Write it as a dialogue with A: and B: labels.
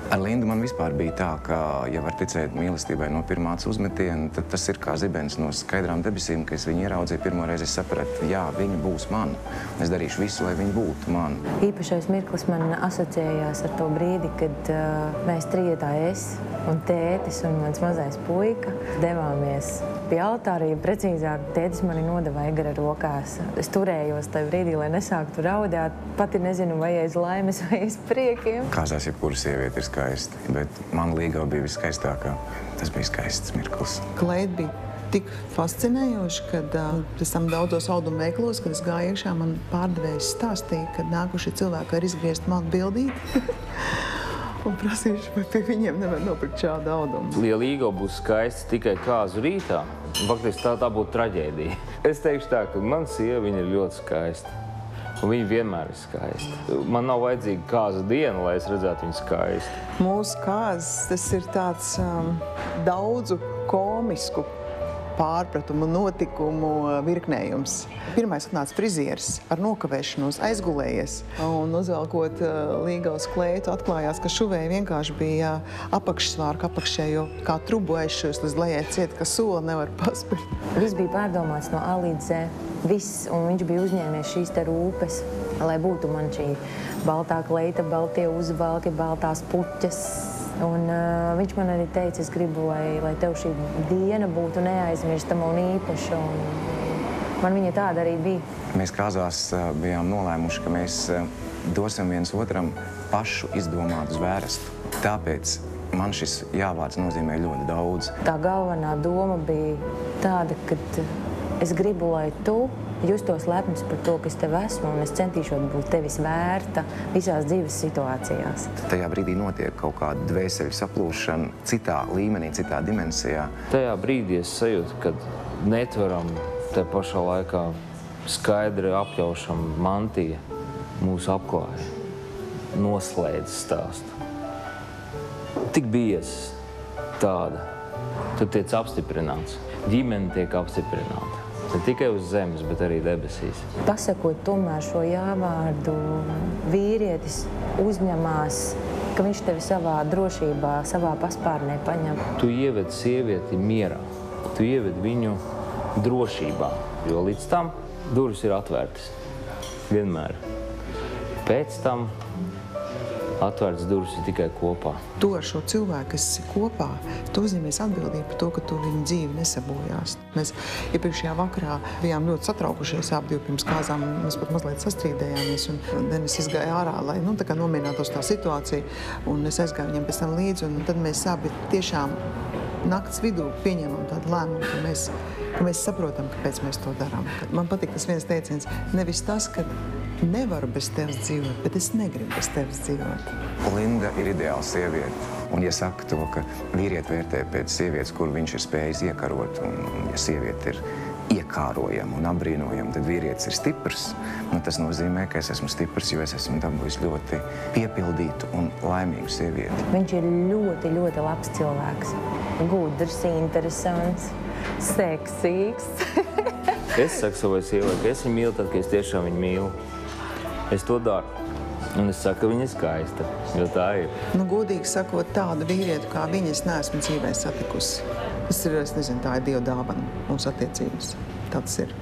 A: Ar Lindu man vispār bija tā, ka, ja var ticēt mīlestībai no pirmā acu uzmetiena, tad tas ir kā zibens no skaidrām debesīm, ka es viņu ieraudzīju pirmoreiz, es sapratu, jā, viņa būs man. Es darīšu visu, lai viņa būtu man.
B: Īpašais mirklis man asociējās ar to brīdi, kad mēs trietā es un tētis un mans mazais puika devāmies pie altāra, ja precīzāk, tētis mani nodeva Egara rokās. Es turējos tajā brīdī, lai nesāktu raudāt. Pati nezinu, vai aiz laimes, vai aiz priekiem.
A: Kāzās jebkura sieviete ir skaista, bet man Līga bija viskaistākā. Tas bija skaists mirklis.
C: Kleita bija tik fascinējoši, kad pēc tam daudzos audumu veiklos, kad es gāju iekšā, man pārdevējs stāstīja, ka nākušie cilvēki var izgriezt man bildīti. Un prasīšu, vai pie viņiem nevar nopirkt šādu audumu.
D: Ja Līga būs skaista tikai kāzu rītā, faktiski tā būtu traģēdija. Es teikšu tā, ka man sieva, viņa ir ļoti skaista. Un viņa vienmēr ir skaista. Man nav vajadzīga kāza diena, lai es redzētu viņu skaistu.
C: Mūsu kāzas, tas ir tāds daudzu komisku pārpratumu, notikumu virknējums. Pirmais atnāca frizieris ar nokavēšanos, aizgulējies. Un uzvelkot Līgavas Kleitu, atklājās, ka šuvēja vienkārši bija apakšsvārka apakšējo kā trubu aizšos līdz lejai ciet, ka soli nevar paspērt.
B: Viss bija pārdomāts no A līdz Z. Viss, un viņš bija uzņēmies šīs te rūpes, lai būtu man šī baltā kleita, baltie uzvalki, baltās puķes. Un viņš man arī teica, es gribu, lai tev šī diena būtu neaizmirstama un īpaša. Un man viņa tāda arī bija.
A: Mēs kāzās bijām nolēmuši, ka mēs dosim viens otram pašu izdomātu zvērestu. Tāpēc man šis jāvārds nozīmē ļoti daudz.
B: Tā galvenā doma bija tāda, ka es gribu, lai tu justos lepns par to, ka es tev esmu, un es centīšos būt tevis vērta visās dzīves situācijās.
A: Tajā brīdī notiek kaut kāda dvēseļu saplūšana citā līmenī, citā dimensijā.
D: Tajā brīdī es sajūtu, ka netveram te pašā laikā skaidri apjaušama mantija mūs apklāja, noslēdz stāstu. Tik biezs tāda, tu tiec apstiprināts, ģimene tiek apstiprināta. Ne tikai uz zemes, bet arī debesīs.
B: Pasakot tomēr šo jāvārdu, vīrietis uzņemās, ka viņš tevi savā drošībā, savā paspārnē paņem.
D: Tu ieved sievieti mierā, tu ieved viņu drošībā, jo līdz tam durvis ir atvērtas. Vienmēr. Pēc tam atvērts durvis ir tikai kopā.
C: Tu ar šo cilvēku, kas ir kopā, tu uzņemies atbildību par to, ka tu viņu dzīvi nesabojās. Mēs iepriekšējā vakarā bijām ļoti satraukušies abi pirms kāzām. Mēs pat mazliet sastrīdējāmies, un Denis izgāja ārā, lai tā kā nomierinātos tā situācija. Un es aizgāju viņam pēc tam līdzi, un tad mēs abi tiešām nakts vidū pieņemam tādu lēmumu, ka mēs saprotam, kāpēc mēs to darām. Man patīk tas viens teiciens, nevis tas, ka nevaru bez tevis dzīvot, bet es negribu bez tevis dzīvot.
A: Linda ir ideāla sieviete. Un ja saka to, ka vīrieti vērtē pēc sievietes, kur viņš ir spējis iekarot, un ja sieviete ir iekārojama un apbrīnojama, tad vīrietis ir stiprs. Nu, tas nozīmē, ka es esmu stiprs, jo es esmu dabūjis ļoti piepildītu un laimīgu sievieti.
B: Viņš ir ļoti, ļoti labs cilvēks. Gudrs, interesants, seksīgs.
D: Es saku savai sievai, ka es viņu mīlu tad, ka es tiešām viņu mīlu. Es to daru. Un es saku, ka viņa ir skaista, jo tā ir.
C: Godīgi sakot, tādu vīrietu kā viņa es neesmu dzīvē satikusi. Tas ir, es nezinu, tā ir Dieva dāvana mūsu attiecības. Tā tas ir.